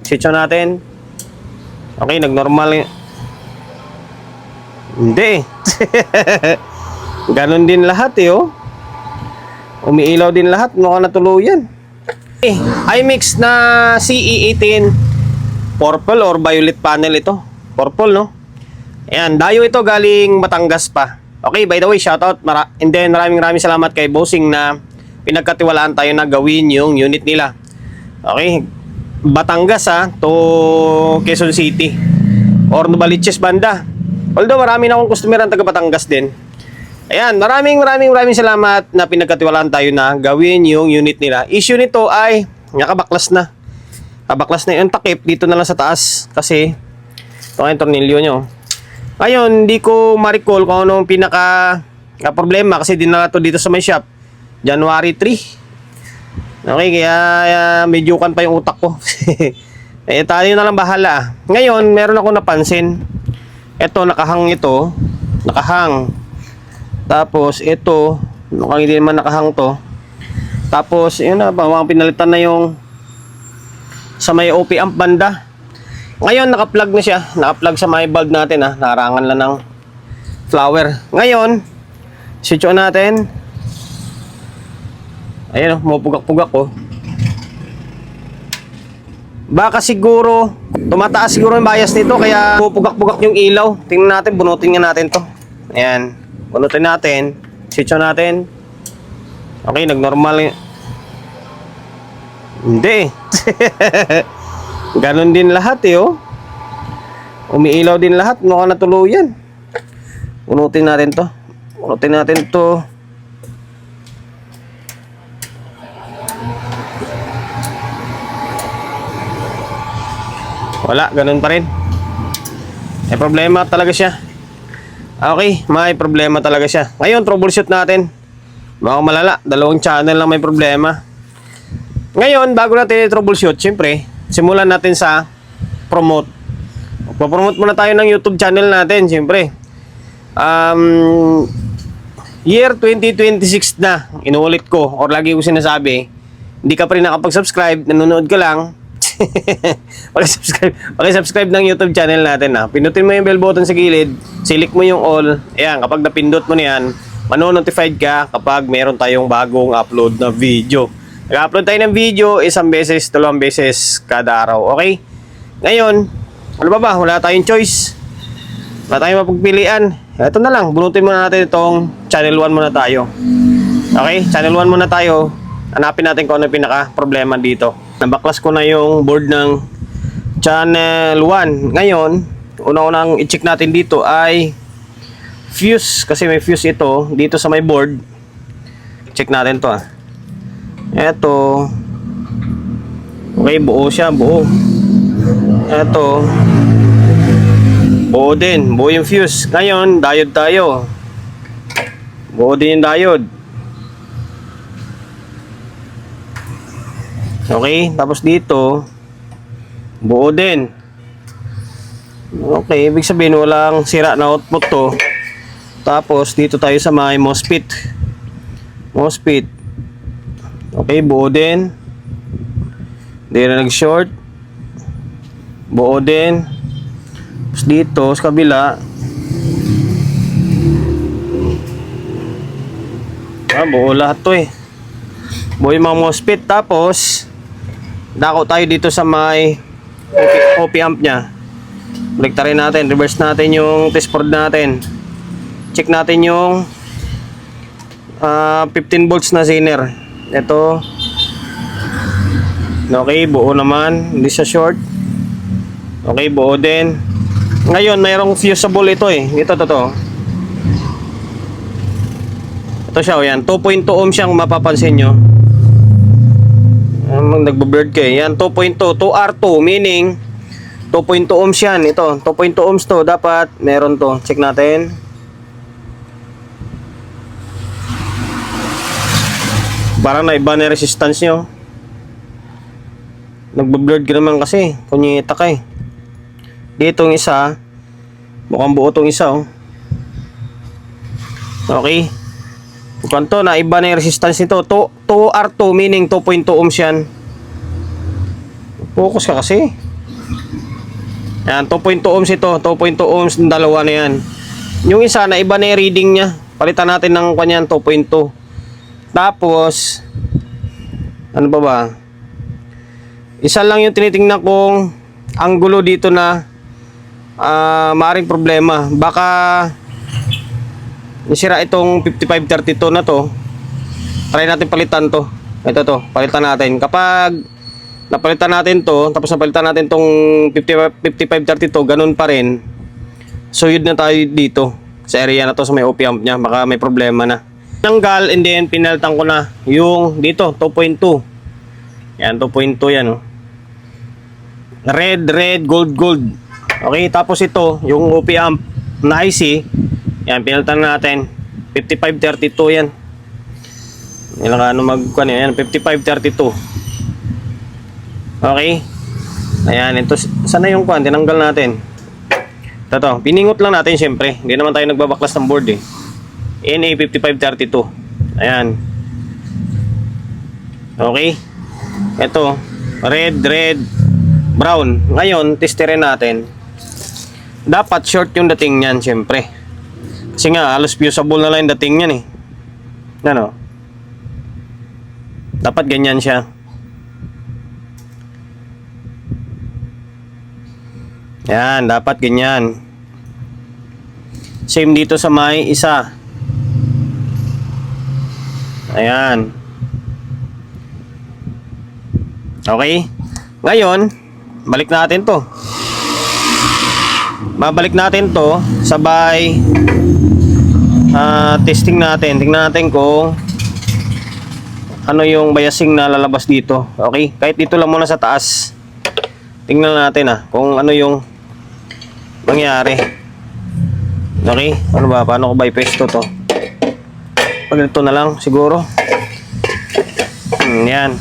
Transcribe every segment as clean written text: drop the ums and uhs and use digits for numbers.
Switch on natin. Okay, nag-normal. Hindi. Ganon din lahat eh, oh. Umiilaw din lahat. Mukhang natuluyan. iMix na CE18 purple or violet panel ito. Purple, no? Ayan, dayo ito galing Batangas pa. Okay, by the way, shoutout. And then, maraming salamat kay Bossing na pinagkatiwalaan tayo na gawin yung unit nila. Okay, Batangas to Quezon City or Novaliches banda. Although marami na akong customer ang taga Batangas din. Ayan, maraming salamat na pinagkatiwalaan tayo na gawin yung unit nila. Issue nito ay nakabaklas na. Kabaklas na yung takip dito na lang sa taas kasi ito ang tornilyo nyo. Ngayon, hindi ko ma-recall kung anong pinaka problema kasi dinala to dito sa my shop January 3. Okay, kaya medyukan pa yung utak ko. Eh, tayo na lang bahala. Ngayon, meron ako napansin. Ito, nakahang ito. Nakahang. Tapos, ito. Mukhang hindi naman nakahang to. Tapos, yun na, mga pinalitan na yung sa may OP amp banda. Ngayon, naka-plug na siya. Naka-plug sa may bulb natin, ha. Narangan lang ng flower. Ngayon, switch on natin. Ayan, pumupugak-pugak ko. Baka siguro tumataas siguro yung bias nito kaya pupugak-pugak yung ilaw. Tingnan natin, bunutin nga natin to. Ayan, bunutin natin. Switch on natin. Okay, nag-normal. Hindi. Ganon din lahat eh, oh. Umiilaw din lahat. Mukhang natuluyan. Bunutin natin to. Bunutin natin to. Wala, ganun pa rin. May problema talaga siya. Okay, may problema talaga siya. Ngayon, troubleshoot natin. Baka malala, dalawang channel lang may problema. Ngayon, bago natin i-troubleshoot, syempre, simulan natin sa promote. Papromote muna tayo ng YouTube channel natin, syempre. Year 2026 na, inuulit ko, or lagi ko sinasabi, hindi ka pa rin nakapag-subscribe, nanonood ka lang, Paki-subscribe ng YouTube channel natin, ha. Pinutin mo yung bell button sa gilid, select mo yung all. Ayan, kapag napindot mo na yan, mano-notified ka kapag meron tayong bagong upload na video. Nag-upload tayo ng video isang beses, dalawang beses kada araw, okay? Ngayon, ano ba? Wala tayong choice. Wala tayong mapagpilian. Ito na lang, bunutin muna natin itong channel 1 muna tayo. Okay, channel 1 muna tayo. Hanapin natin kung ano yung pinaka-problema dito. Nabaklas ko na yung board ng channel 1. Ngayon, unang i-check natin dito ay fuse. Kasi may fuse ito dito sa may board. Check natin to, ah. Eto. Okay, buo siya, buo. Eto. Buo din, buo yung fuse. Ngayon, diode tayo. Buo din yung diode. Okay, tapos dito buo din. Okay, ibig sabihin walang sira na output to. Tapos dito tayo sa may MOSFET. Okay, buo din. Hindi na nag-short. Buo din. Tapos dito sa kabila buo lahat to eh. Buo yung mga MOSFET. Tapos dako tayo dito sa may OP amp nya. Balik rin natin, reverse natin yung test board natin. Check natin yung 15 volts na Zener. Ito. Okay, buo naman, hindi siya short. Okay, buo din. Ngayon, mayroong fusible ito eh. Ito. Ito siya, yan. 2.2 ohm siyang mapapansin nyo. Nagbo-blurred kayo. Yan, 2.2. 2R2, meaning 2.2 ohms yan. Ito, 2.2 ohms to. Dapat meron to. Check natin. Parang naiba na resistance nyo. Nagbo-blurred ka naman kasi. Kunyita ka eh. Dito yung isa. Mukhang buo tong isa, oh. Okay. Kung na iba na yung resistance nito. 2R2 meaning 2.2 ohms yan. Focus ka kasi. Yan, 2.2 ohms ito. 2.2 ohms ng dalawa na yan. Yung isa na iba na yung reading niya. Palitan natin ng kanyan 2.2. Tapos, ano ba? Isa lang yung tinitingnan kong anggulo dito na maaring problema. Baka nasira itong 5532 na to. Try natin palitan to. Ito to, palitan natin. Kapag napalitan natin to, tapos napalitan natin tong 5532, ganun pa rin. Suyod na tayo dito sa area na to, sa may OP amp nya. Baka may problema na. Tanggal, and then pinalitan ko na yung dito 2.2. Yan, 2.2 yan, oh. Red, gold. Okay, tapos ito, yung OP amp na IC. Yan, pinalitan natin 5532 yan. Ilang yan, 5532. Okay. Ayan, ito, sana yung kwan, tinanggal natin. Ito, piningot lang natin syempre. Hindi naman tayo nagbabaklas ng board eh. NA 5532. Ayan. Okay. Ito, red, brown. Ngayon, testerin natin. Dapat short yung dating niyan, syempre. Kasi nga, halos fusible na lang yung dating niyan eh. Ano? Dapat ganyan siya. Yan, dapat ganyan. Same dito sa may isa. Ayan. Okay. Ngayon, balik natin to. Babalik natin to. Sabay testing natin. Tingnan natin kung ano yung biasing na lalabas dito. Okay. Kahit dito lang muna sa taas. Tingnan natin kung ano yung mangyari. Okay. Ano ba? Paano ko bypass to? Pag ito na lang siguro. Yan.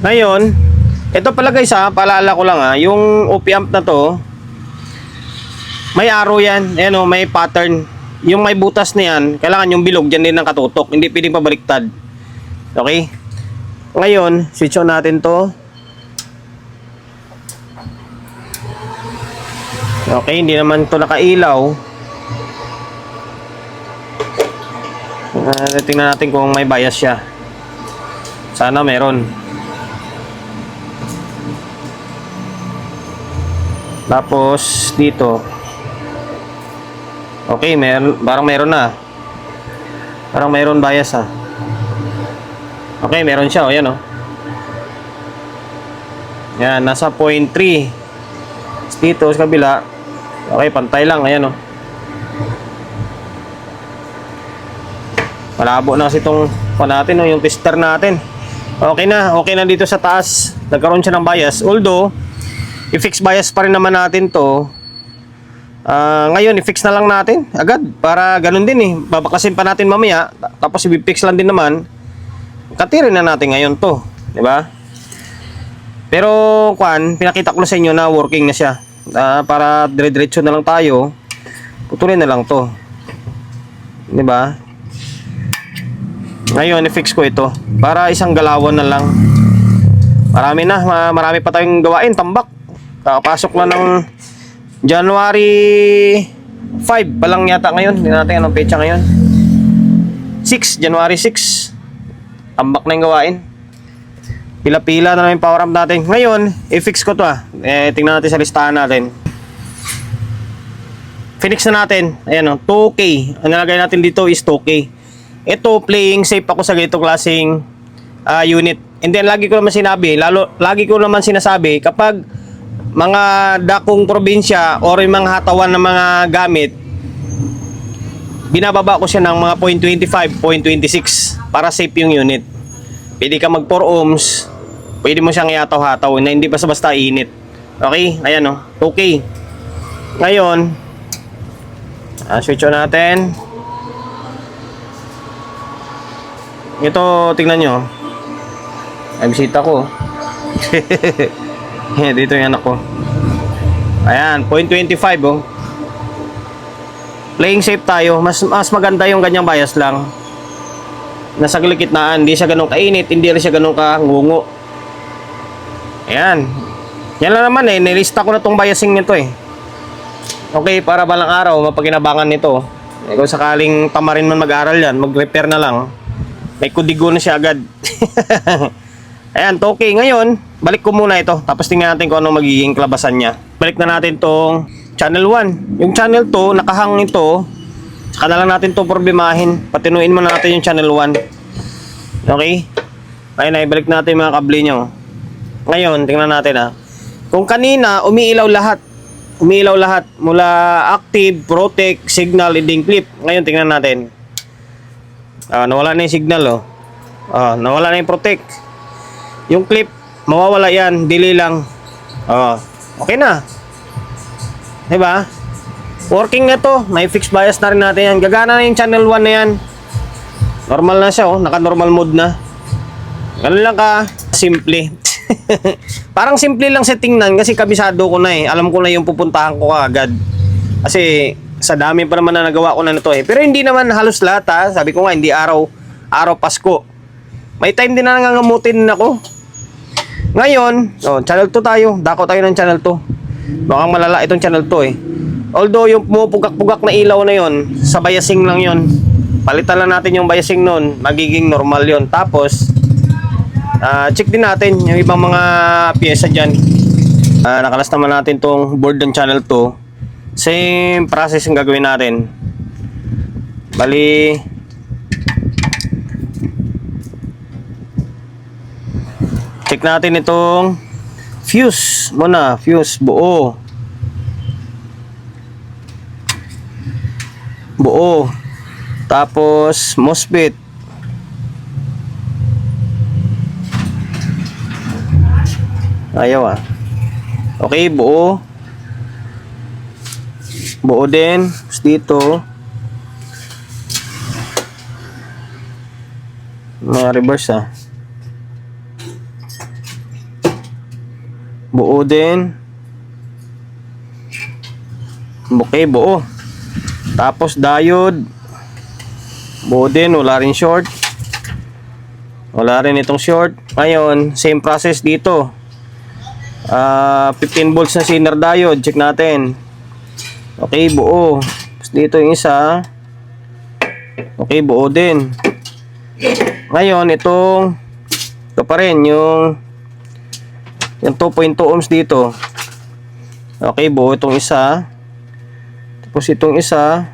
Ngayon, ito pala guys paalala ko lang yung OP amp na to, may arrow yan. Ayan may pattern. Yung may butas na yan, kailangan yung bilog dyan din ng katutok. Hindi pwedeng pabaliktad. Okay? Ngayon, switch on natin to. Okay, hindi naman to nakailaw. Tingnan natin kung may bias siya. Sana meron. Tapos dito. Okay, parang meron na. Parang meron bias Okay, meron siya. Yan Yan, nasa 0.3. Dito sa kabila. Okay, pantay lang. Ayan malabo na kasi itong natin yung tester natin. Okay na dito sa taas. Nagkaroon siya ng bias. Although i-fix bias pa rin naman natin to. Ngayon i-fix na lang natin agad para ganun din babaklasin pa natin mamaya. Tapos i-fix lang din naman. Katirin na natin ngayon to, di ba? Pero pinakita ko na sa inyo na working na siya. Para dire-diretso na lang tayo. Putulin na lang to. Di ba? Ngayon i-fix ko ito para isang galawan na lang. Marami pa tayong gawain, tambak. Kakapasok na ng January 5 pa lang yata ngayon. Hindi natin anong petsa ngayon. January 6. Tambak na yung gawain. Pila-pila na lang yung power amp natin. Ngayon, i-fix ko to tingnan natin sa listahan natin. Fix na natin. Ayan 2K. Ang nalagay natin dito is 2K. Ito, playing safe ako sa ganito klaseng unit. And then, lagi ko naman sinasabi, kapag mga dakong probinsya or yung mga hatawan ng mga gamit, binababa ko siya ng mga 0.25, 0.26 para safe yung unit. Pwede ka mag 4 ohms, pwede mo siyang iataw-hataw na hindi basta-basta init. Okay? Ayan okay. Ngayon, switch on natin. Ito, tingnan nyo. Ay, bisita ko. Dito yung anak ko. Ayan, 0.25 Playing safe tayo. Mas maganda yung ganyang bias lang. Nasa gilid-gitnaan. Hindi siya ganun kainit. Hindi rin siya ganun kangungo. Ayan. Yan lang naman eh, nilista ko na tong biasing nito eh. Okay, para balang araw, mapaginabangan nito. Eh, kung sakaling tamarin man mag-aral yan, mag-repair na lang. May kudigo na siya agad. Ayan, okay. Ngayon, balik ko muna ito. Tapos tingnan natin kung anong magiging kalabasan niya. Balik na natin tong channel 1. Yung channel 2, nakahang ito. Saka na lang natin ito problemahin. Patinuin muna natin yung channel 1. Okay? Ayun, ibalik natin mga kable nyo. Ngayon, tingnan natin ha. Kung kanina, umiilaw lahat. Umiilaw lahat. Mula active, protect, signal, leading clip. Ngayon, tingnan natin. Nawala na yung signal oh. Nawala na yung protect. Yung clip, mawawala yan. Delay lang. Okay na. Diba? Working na to. May fixed bias na rin natin yan. Gagana na yung channel 1 na yan. Normal na siya oh. Naka-normal mode na. Ganun lang ka. Simple. Parang simple lang sa tingnan kasi kabisado ko na eh. Alam ko na yung pupuntahan ko agad. Kasi sa dami pa naman na nagawa ko na nito eh. Pero hindi naman halos lahat ha. Sabi ko nga hindi araw Pasko. May time din na nangangamutin ako. Ngayon, channel 2 tayo. Dako tayo ng channel 2. Mukhang malala itong channel 2 eh. Although yung pumupugak-pugak na ilaw na yon, sa biasing lang yon. Palitan lang natin yung biasing nun, magiging normal yon. Tapos check din natin yung ibang mga pyesa dyan. Nakalas naman natin tong board ng channel 2. Same process yung gagawin natin. Bali, check natin itong fuse muna. Fuse buo. Tapos MOSFET. Ayaw okay, buo din. Tapos dito may reverse buo din. Okay, buo. Tapos diode buo din, wala rin short. Wala rin itong short. Ngayon, same process dito. 15 volts na Zener diode, check natin. Okay, buo. Tapos dito yung isa. Okay, buo din. Ngayon, ito pa rin yung 2.2 ohms dito. Okay, buo itong isa. Tapos itong isa,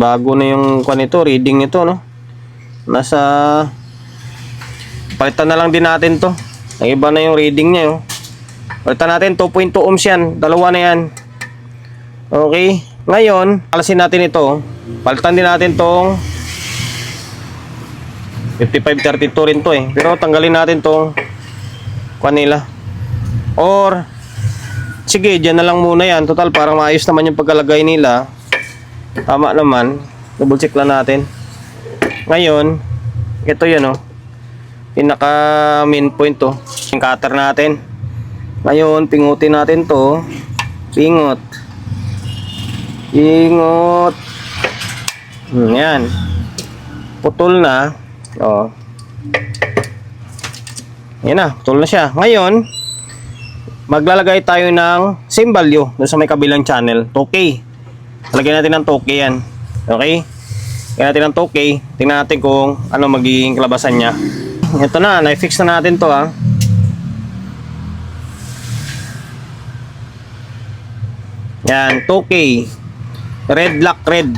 bago na yung nito, reading nito, no? Palitan na lang din natin to. Ang iba na yung reading niya, oh. Palitan natin, 2.2 ohms yan. Dalawa na yan. Okay. Ngayon, alasin natin ito. Palitan din natin tong 5532 rin to eh. Pero tanggalin natin tong kanila. Or, sige, dyan na lang muna yan. Total, parang maayos naman yung pagkalagay nila. Tama naman. Double check lang natin. Ngayon, ito yan, oh. Pinaka main point to. Yung cutter natin. Ngayon, pingutin natin to. Pingot. Yan. Putol na. Yan na, putol na siya. Ngayon, maglalagay tayo ng same value doon sa may kabilang channel. 2K. Lagyan natin ng 2K yan. Okay? Lagyan natin ng 2K. Tingnan natin kung ano magiging kalabasan niya. Ito na, na-fix na natin to Yan, 2K. Red, black, red.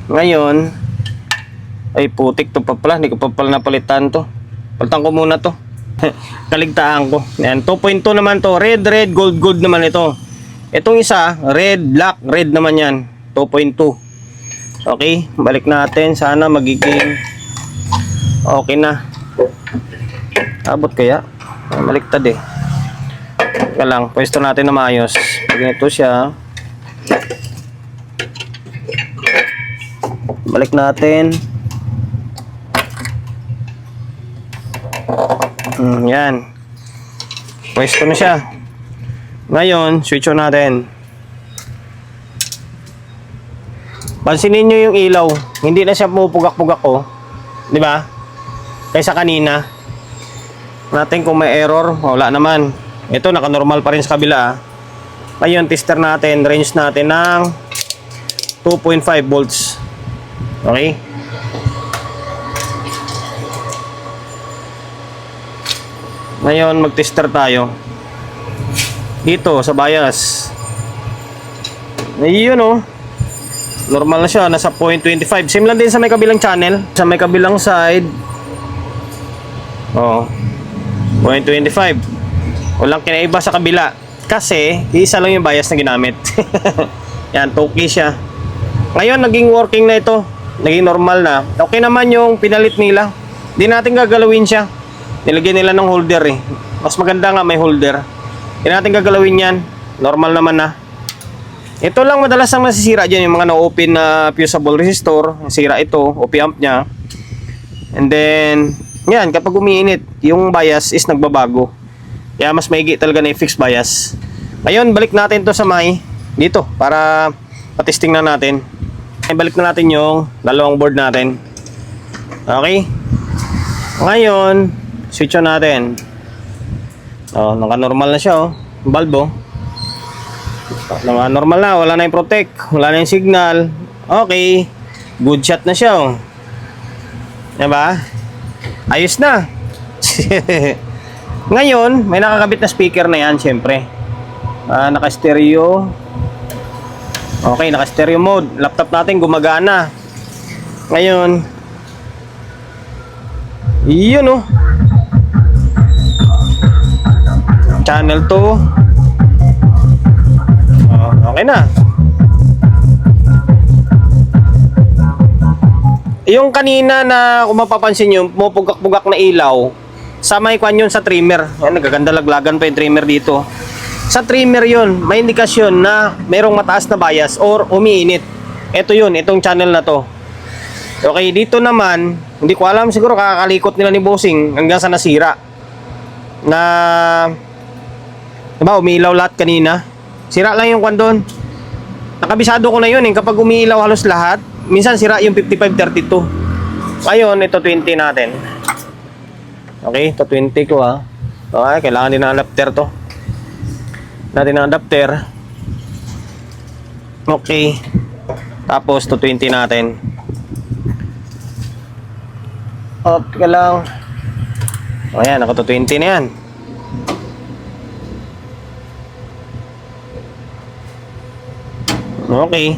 Ngayon, ay putik to pa pala. Hindi ko pa pala napalitan to. Palitan ko muna to. Kaligtaan ko. Yan, 2.2 naman to. Red, red, gold, gold naman ito. Itong isa, red, black, red naman yan. 2.2. Okay, balik natin. Sana magiging okay na. Abot kaya? Baliktad eh. Kaya lang, pwesto natin na maayos. Ganito siya. Balik natin. Yan. Pwesto na siya. Ngayon, switch on natin. Pansinin nyo yung ilaw. Hindi na siya pupugak-pugak, oh. Di ba? Kaysa kanina. natin kung may error. Wala naman. Ito, naka-normal pa rin sa kabila. Ngayon, tester natin, range natin ng 2.5 volts. Okay? Ngayon, mag-tester tayo. Dito, sa bias. Ayun oh. Normal na siya, nasa 0.25. Same lang din sa may kabilang channel. Sa may kabilang side. Oh. 0.25. Walang kinaiba sa kabila. Kasi, isa lang yung bias na ginamit. Yan, 2K siya. Ngayon, naging working na ito. Naging normal na. Okay naman yung pinalit nila. Hindi natin gagalawin siya. Nilagyan nila ng holder eh. Mas maganda nga may holder. Hindi natin gagalawin yan. Normal naman na. Ito lang madalas ang nasisira dyan. Yung mga na-open na fusible resistor. Sira ito. OP amp nya. And then, yan, kapag umiinit, yung bias is nagbabago. Kaya mas maigi talaga na i-fix bias. Ngayon, balik natin to sa may dito para patesting na natin. Balik na natin yung dalawang board natin. Okay? Ngayon, switch on natin. Oh, naka-normal na siya oh. Bulb oh. Naka-normal na, wala na yung protect, wala na yung signal. Okay. Good shot na siya oh. Diba? Ayos na. Ngayon, may nakakabit na speaker na yan, syempre. Naka-stereo. Okay, naka-stereo mode. Laptop natin gumagana. Ngayon, yun oh. Channel 2. Okay na. Yung kanina na kung mapapansin nyo, pumupugak-pugak na ilaw. Sa may kwan yun sa trimmer. Ayan, nagaganda laglagan pa yung trimmer dito. Sa trimmer yun, may indikasyon na merong mataas na bias or umiinit. Ito yun, itong channel na to. Okay, dito naman, hindi ko alam, siguro kakakalikot nila ni bossing hanggang sa nasira. Na, diba, umiilaw lahat kanina. Sira lang yung kwan doon. Nakabisado ko na yun, kapag umiilaw halos lahat, minsan sira yung 5532. Ngayon, ito 20 natin. Okay, ito 20 ko ha. Okay, kailangan din ng adapter to. Natin ng adapter. Okay. Tapos, ito 20 natin. Okay lang. O yan, naka 20 na yan. Okay.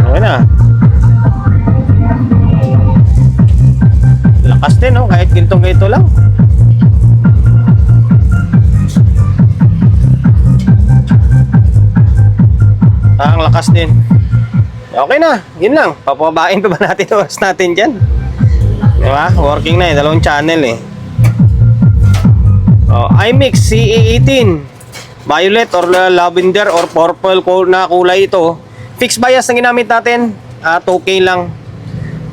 Okay na. Lakas din, no? Kahit ganito lang. Ang lakas din. Okay na, yun lang. Papabain pa ba natin oras natin dyan? Diba? Working na eh, dalawang channel eh. iMix CE18 violet or lavender or purple na kulay ito. Fixed bias na ginamit natin. 2K lang.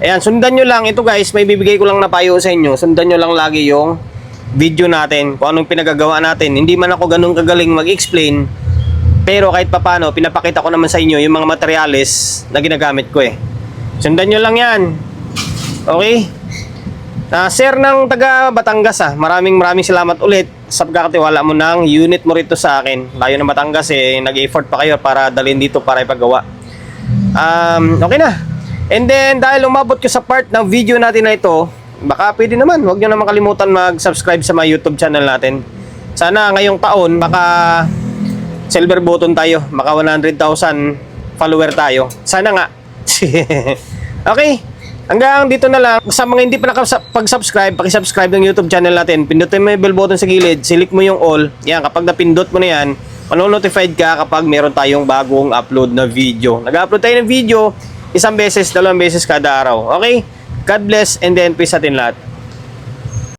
Ayan, sundan nyo lang. Ito guys, may bibigay ko lang na payo sa inyo. Sundan nyo lang lagi yung video natin. Kung anong pinagagawa natin. Hindi man ako ganun kagaling mag-explain. Pero kahit papano, pinapakita ko naman sa inyo yung mga materyales na ginagamit ko eh. Sundan nyo lang yan. Okay? Sir ng taga Batangas maraming salamat ulit sa pagkakatiwala mo ng unit mo rito sa akin. Layo ng Batangas eh, nag-effort pa kayo para dalhin dito para ipagawa. Okay na. And then dahil umabot ko sa part ng video natin na ito, baka pwede naman, huwag nyo naman kalimutan mag-subscribe sa my YouTube channel natin. Sana ngayong taon baka silver button tayo, maka 100,000 follower tayo. Sana nga. Okay. Hanggang dito na lang. Sa mga hindi pa nakapag-subscribe, paki-subscribe ng YouTube channel natin. Pindutin mo yung bell button sa gilid, select mo yung all. Yan, kapag napindot mo na yan, manonotified ka kapag meron tayong bagong upload na video. Nag-upload tayo ng video, isang beses, dalawang beses kada araw. Okay? God bless and then peace sa atin lahat.